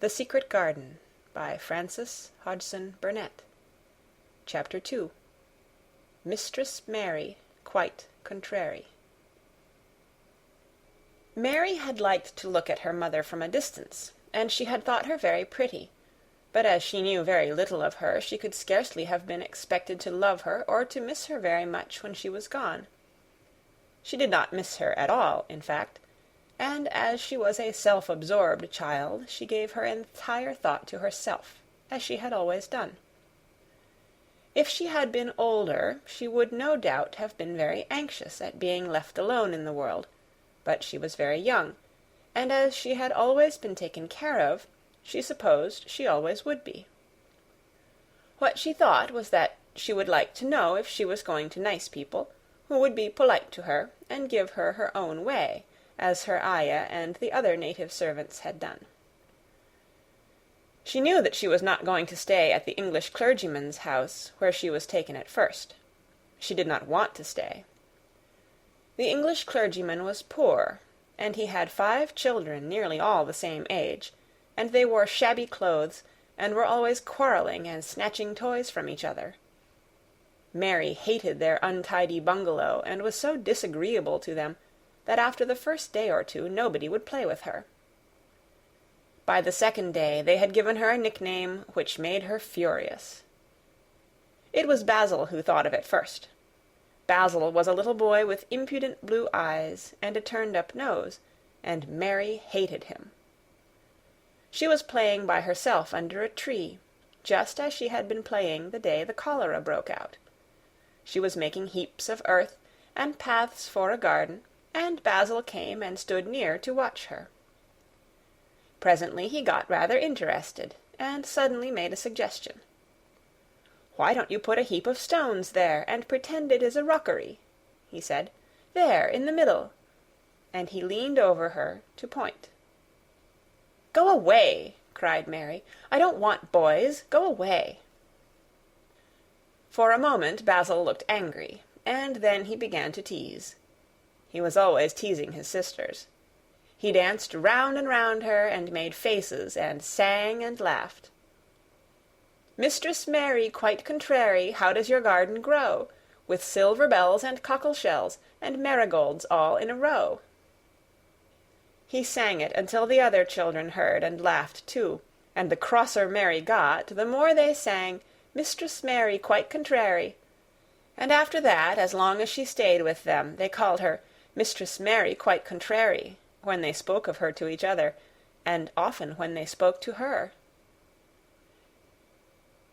The Secret Garden by Frances Hodgson Burnett. Chapter 2. Mistress Mary Quite Contrary. Mary had liked to look at her mother from a distance, and she had thought her very pretty, but as she knew very little of her, she could scarcely have been expected to love her or to miss her very much when she was gone. She did not miss her at all, in fact, and as she was a self-absorbed child, she gave her entire thought to herself, as she had always done. If she had been older, she would no doubt have been very anxious at being left alone in the world, but she was very young, and as she had always been taken care of, she supposed she always would be. What she thought was that she would like to know if she was going to nice people, who would be polite to her and give her her own way, as her ayah and the other native servants had done. She knew that she was not going to stay at the English clergyman's house, where she was taken at first. She did not want to stay. The English clergyman was poor, and he had 5 children nearly all the same age, and they wore shabby clothes, and were always quarrelling and snatching toys from each other. Mary hated their untidy bungalow, and was so disagreeable to them that after the first day or two nobody would play with her. By the second day they had given her a nickname which made her furious. It was Basil who thought of it first. Basil was a little boy with impudent blue eyes and a turned-up nose, and Mary hated him. She was playing by herself under a tree, just as she had been playing the day the cholera broke out. She was making heaps of earth and paths for a garden, and Basil came and stood near to watch her. Presently he got rather interested, and suddenly made a suggestion. "Why don't you put a heap of stones there, and pretend it is a rockery?" he said. "There, in the middle." And he leaned over her to point. "Go away!" cried Mary. "I don't want boys. Go away!" For a moment Basil looked angry, and then he began to tease. He was always teasing his sisters. He danced round and round her, and made faces, and sang and laughed. "Mistress Mary Quite Contrary, how does your garden grow? With silver bells and cockle shells, and marigolds all in a row." He sang it until the other children heard and laughed too, and the crosser Mary got, the more they sang, "Mistress Mary Quite Contrary," and after that, as long as she stayed with them, they called her Mistress Mary Quite Contrary, when they spoke of her to each other, and often when they spoke to her.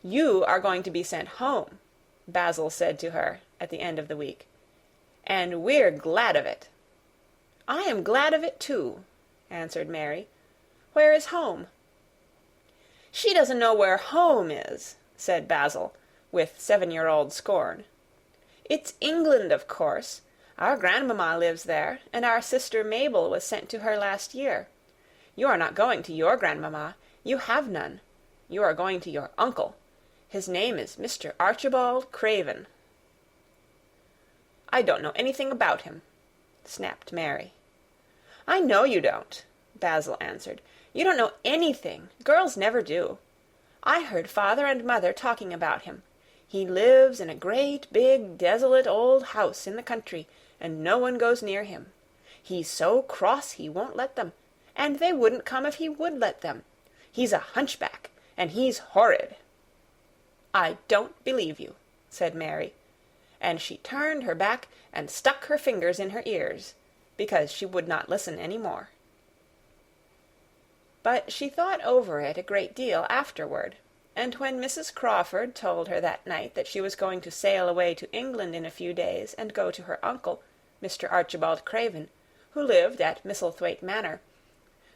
"You are going to be sent home," Basil said to her at the end of the week, "and we're glad of it." "I am glad of it too," answered Mary. "Where is home?" "She doesn't know where home is," said Basil, with 7-year-old scorn. "It's England, of course. Our grandmamma lives there, and our sister Mabel was sent to her last year. You are not going to your grandmamma. You have none. You are going to your uncle. His name is Mr. Archibald Craven." "I don't know anything about him," snapped Mary. "I know you don't," Basil answered. "You don't know anything. Girls never do. I heard father and mother talking about him. He lives in a great, big, desolate old house in the country, and no one goes near him. He's so cross he won't let them, and they wouldn't come if he would let them. He's a hunchback, and he's horrid." "I don't believe you," said Mary, and she turned her back and stuck her fingers in her ears, because she would not listen any more. But she thought over it a great deal afterward, and when Mrs. Crawford told her that night that she was going to sail away to England in a few days and go to her uncle, Mr. Archibald Craven, who lived at Misselthwaite Manor,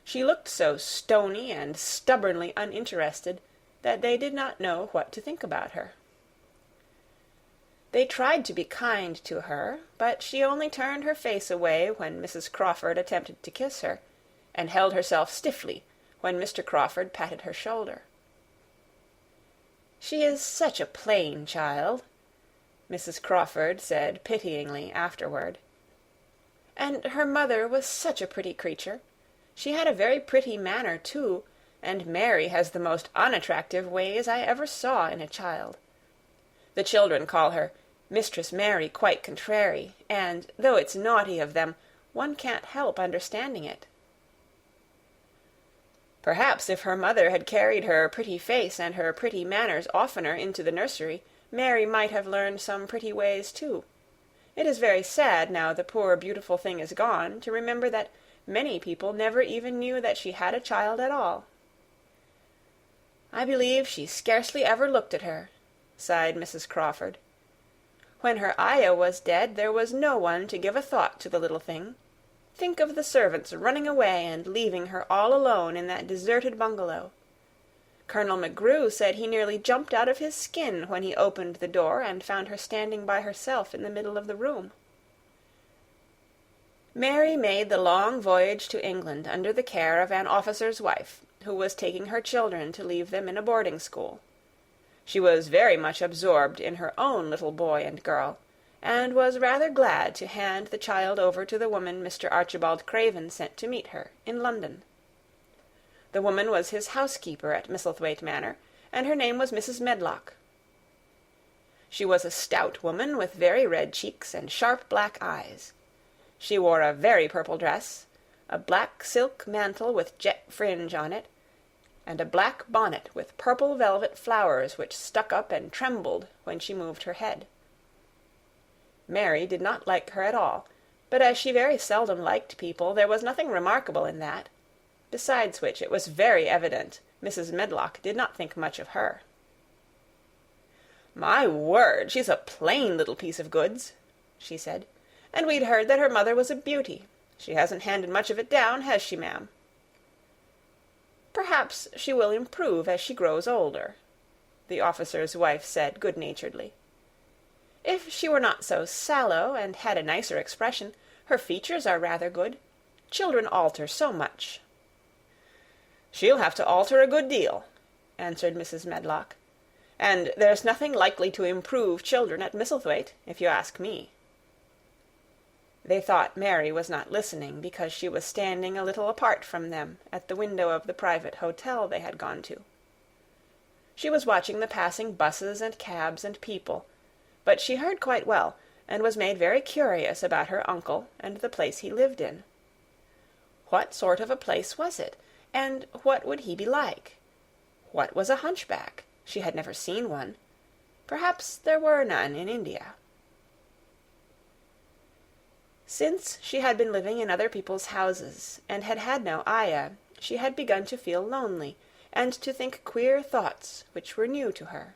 she looked so stony and stubbornly uninterested that they did not know what to think about her. They tried to be kind to her, but she only turned her face away when Mrs. Crawford attempted to kiss her, and held herself stiffly when Mr. Crawford patted her shoulder. "She is such a plain child," Mrs. Crawford said pityingly afterward. "And her mother was such a pretty creature. She had a very pretty manner, too, and Mary has the most unattractive ways I ever saw in a child. The children call her Mistress Mary quite contrary, and, though it's naughty of them, one can't help understanding it. Perhaps if her mother had carried her pretty face and her pretty manners oftener into the nursery, Mary might have learned some pretty ways too. It is very sad, now the poor beautiful thing is gone, to remember that many people never even knew that she had a child at all. I believe she scarcely ever looked at her, sighed Mrs. Crawford. When her ayah was dead, there was no one to give a thought to the little thing. Think of the servants running away and leaving her all alone in that deserted bungalow. Colonel McGrew said he nearly jumped out of his skin when he opened the door and found her standing by herself in the middle of the room. Mary made the long voyage to England under the care of an officer's wife, who was taking her children to leave them in a boarding school. She was very much absorbed in her own little boy and girl, and was rather glad to hand the child over to the woman Mr. Archibald Craven sent to meet her in London. The woman was his housekeeper at Misselthwaite Manor, and her name was Mrs. Medlock. She was a stout woman with very red cheeks and sharp black eyes. She wore a very purple dress, a black silk mantle with jet fringe on it, and a black bonnet with purple velvet flowers which stuck up and trembled when she moved her head. Mary did not like her at all, but as she very seldom liked people, there was nothing remarkable in that. Besides which, it was very evident Mrs. Medlock did not think much of her. "My word, she's a plain little piece of goods," she said, "and we'd heard that her mother was a beauty. She hasn't handed much of it down, has she, ma'am?" "Perhaps she will improve as she grows older," the officer's wife said good-naturedly. "If she were not so sallow and had a nicer expression, her features are rather good. Children alter so much." "She'll have to alter a good deal," answered Mrs. Medlock, "and there's nothing likely to improve children at Misselthwaite, if you ask me." They thought Mary was not listening, because she was standing a little apart from them at the window of the private hotel they had gone to. She was watching the passing buses and cabs and people, but she heard quite well, and was made very curious about her uncle and the place he lived in. What sort of a place was it, and what would he be like? What was a hunchback? She had never seen one. Perhaps there were none in India. Since she had been living in other people's houses, and had had no ayah, she had begun to feel lonely, and to think queer thoughts which were new to her.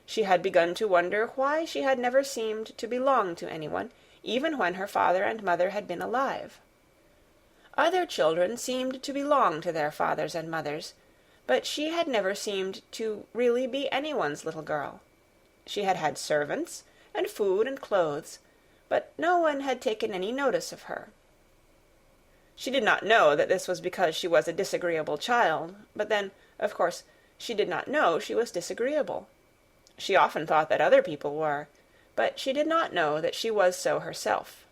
She had begun to wonder why she had never seemed to belong to anyone, even when her father and mother had been alive. Other children seemed to belong to their fathers and mothers, but she had never seemed to really be anyone's little girl. She had had servants, and food and clothes, but no one had taken any notice of her. She did not know that this was because she was a disagreeable child, but then, of course, she did not know she was disagreeable. She often thought that other people were, but she did not know that she was so herself.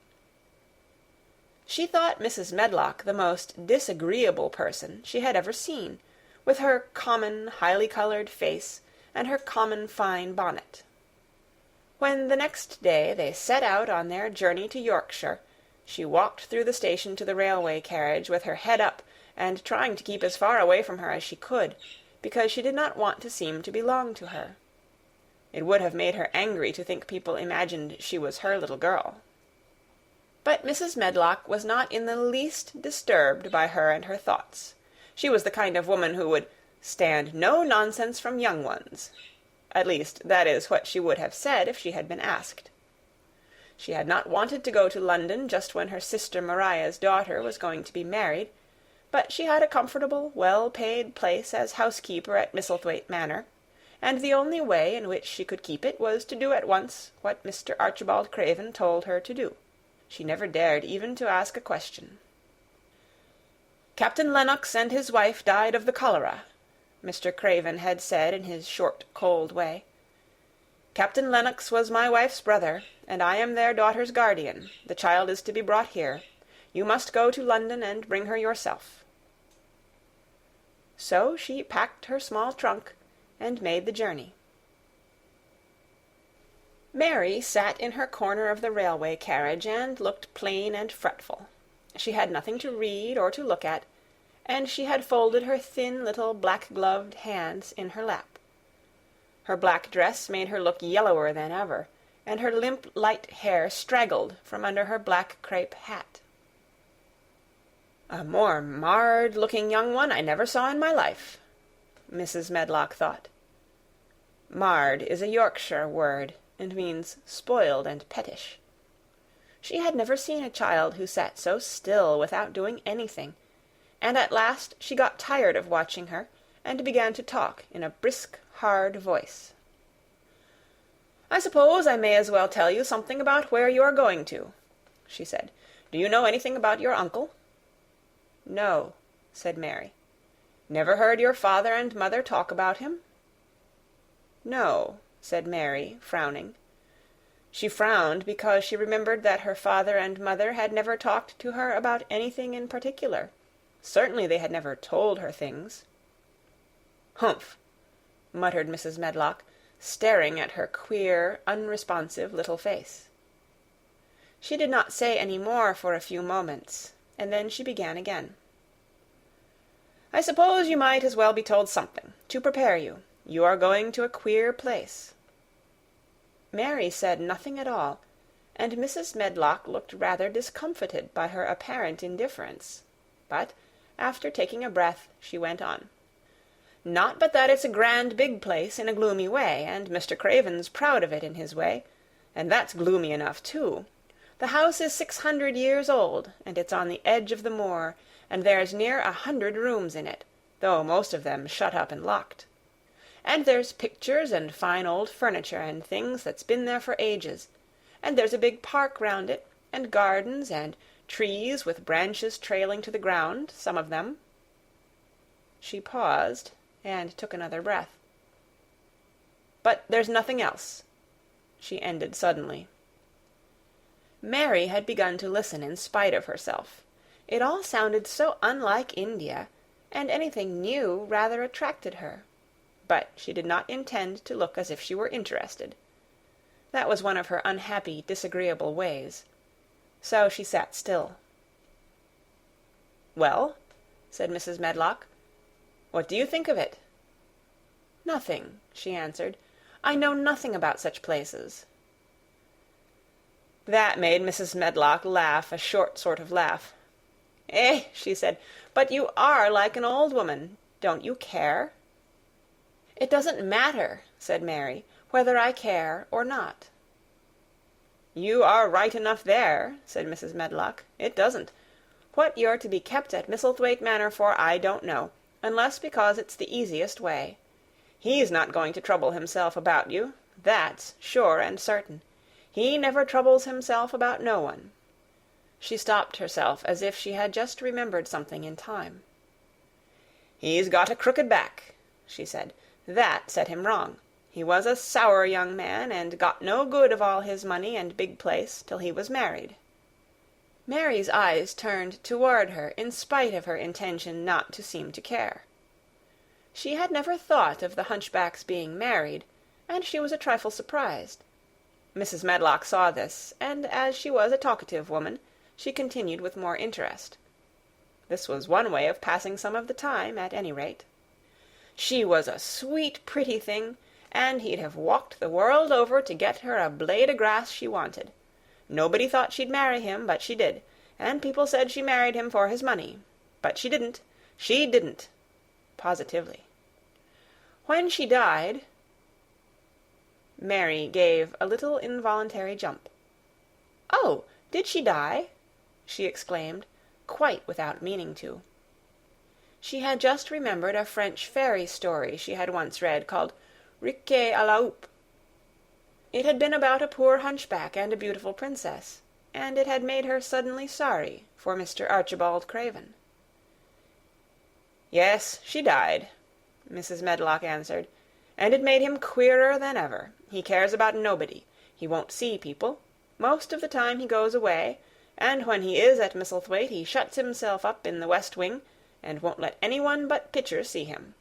She thought Mrs. Medlock the most disagreeable person she had ever seen, with her common, highly-coloured face and her common fine bonnet. When the next day they set out on their journey to Yorkshire, she walked through the station to the railway carriage with her head up, and trying to keep as far away from her as she could, because she did not want to seem to belong to her. It would have made her angry to think people imagined she was her little girl. But Mrs. Medlock was not in the least disturbed by her and her thoughts. She was the kind of woman who would stand no nonsense from young ones. At least, that is what she would have said if she had been asked. She had not wanted to go to London just when her sister Maria's daughter was going to be married, but she had a comfortable, well-paid place as housekeeper at Misselthwaite Manor, and the only way in which she could keep it was to do at once what Mr. Archibald Craven told her to do. She never dared even to ask a question. "Captain Lennox and his wife died of the cholera," Mr. Craven had said in his short, cold way. "Captain Lennox was my wife's brother, and I am their daughter's guardian. The child is to be brought here. You must go to London and bring her yourself." So she packed her small trunk and made the journey. Mary sat in her corner of the railway carriage and looked plain and fretful. She had nothing to read or to look at, and she had folded her thin little black-gloved hands in her lap. Her black dress made her look yellower than ever, and her limp light hair straggled from under her black crape hat. "A more marred-looking young one I never saw in my life," Mrs. Medlock thought. Marred is a Yorkshire word, and means spoiled and pettish. She had never seen a child who sat so still without doing anything, and at last she got tired of watching her, and began to talk in a brisk, hard voice. "I suppose I may as well tell you something about where you are going to," she said. "Do you know anything about your uncle?" "No," said Mary. "Never heard your father and mother talk about him?" "No," said Mary, frowning. She frowned because she remembered that her father and mother had never talked to her about anything in particular. Certainly they had never told her things. "Humph!" muttered Mrs. Medlock, staring at her queer, unresponsive little face. She did not say any more for a few moments, and then she began again. "I suppose you might as well be told something, to prepare you. You are going to a queer place." Mary said nothing at all, and Mrs. Medlock looked rather discomfited by her apparent indifference. But, after taking a breath, she went on. "Not but that it's a grand big place in a gloomy way, and Mr. Craven's proud of it in his way, and that's gloomy enough too. The house is 600 years old, and it's on the edge of the moor, and there's near 100 rooms in it, though most of them shut up and locked. And there's pictures and fine old furniture and things that's been there for ages, and there's a big park round it, and gardens, and trees with branches trailing to the ground, some of them." She paused, and took another breath. "But there's nothing else," she ended suddenly. Mary had begun to listen in spite of herself. It all sounded so unlike India, and anything new rather attracted her. But she did not intend to look as if she were interested. That was one of her unhappy, disagreeable ways. So she sat still. "Well," said Mrs. Medlock, "what do you think of it?" "Nothing," she answered. "I know nothing about such places." That made Mrs. Medlock laugh a short sort of laugh. "Eh," she said, "but you are like an old woman. Don't you care?" "It doesn't matter," said Mary, "whether I care or not." "You are right enough there," said Mrs. Medlock. "It doesn't. What you're to be kept at Misselthwaite Manor for I don't know, unless because it's the easiest way. He's not going to trouble himself about you, that's sure and certain. He never troubles himself about no one." She stopped herself as if she had just remembered something in time. "He's got a crooked back," she said. "That set him wrong. He was a sour young man, and got no good of all his money and big place till he was married." Mary's eyes turned toward her in spite of her intention not to seem to care. She had never thought of the hunchback's being married, and she was a trifle surprised. Mrs. Medlock saw this, and as she was a talkative woman, she continued with more interest. This was one way of passing some of the time, at any rate. "She was a sweet, pretty thing, and he'd have walked the world over to get her a blade o' grass she wanted. Nobody thought she'd marry him, but she did, and people said she married him for his money. But she didn't. She didn't. Positively. When she died—" Mary gave a little involuntary jump. "Oh, did she die?" she exclaimed, quite without meaning to. She had just remembered a French fairy story she had once read called Riquet à la Houppe. It had been about a poor hunchback and a beautiful princess, and it had made her suddenly sorry for Mr. Archibald Craven. "Yes, she died," Mrs. Medlock answered, "and it made him queerer than ever. He cares about nobody. He won't see people. Most of the time he goes away, and when he is at Misselthwaite he shuts himself up in the west wing, and won't let anyone but Pitcher see him.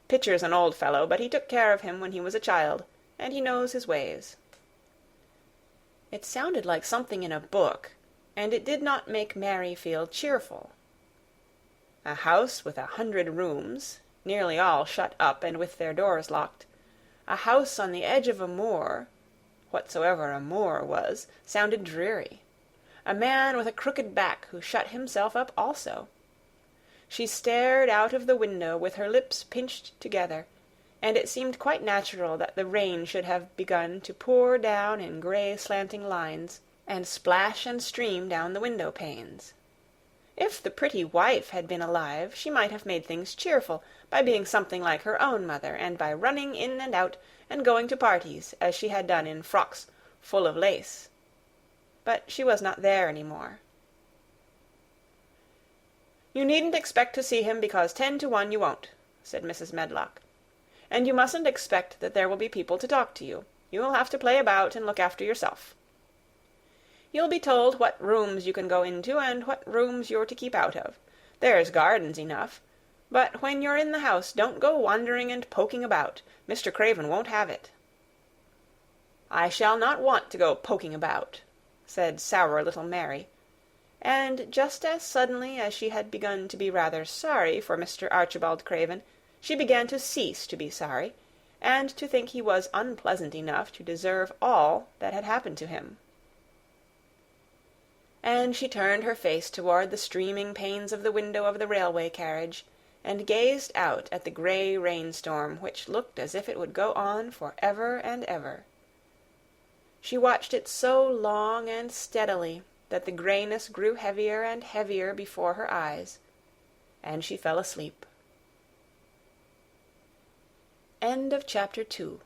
Pitcher's an old fellow, but he took care of him when he was a child, and he knows his ways." It sounded like something in a book, and it did not make Mary feel cheerful. A house with 100 rooms, nearly all shut up and with their doors locked, a house on the edge of a moor, whatsoever a moor was, sounded dreary. A man with a crooked back who shut himself up also. She stared out of the window with her lips pinched together, and it seemed quite natural that the rain should have begun to pour down in grey slanting lines, and splash and stream down the window panes. If the pretty wife had been alive, she might have made things cheerful by being something like her own mother, and by running in and out and going to parties, as she had done in frocks full of lace. But she was not there any more. "You needn't expect to see him, because 10 to 1 you won't," said Mrs. Medlock. "And you mustn't expect that there will be people to talk to you. You'll have to play about and look after yourself. You'll be told what rooms you can go into and what rooms you're to keep out of. There's gardens enough. But when you're in the house, don't go wandering and poking about. Mr. Craven won't have it." "I shall not want to go poking about," said sour little Mary, and just as suddenly as she had begun to be rather sorry for Mr. Archibald Craven, she began to cease to be sorry, and to think he was unpleasant enough to deserve all that had happened to him. And she turned her face toward the streaming panes of the window of the railway carriage, and gazed out at the grey rainstorm, which looked as if it would go on for ever and ever. She watched it so long and steadily that the greyness grew heavier and heavier before her eyes, and she fell asleep. End of chapter 2.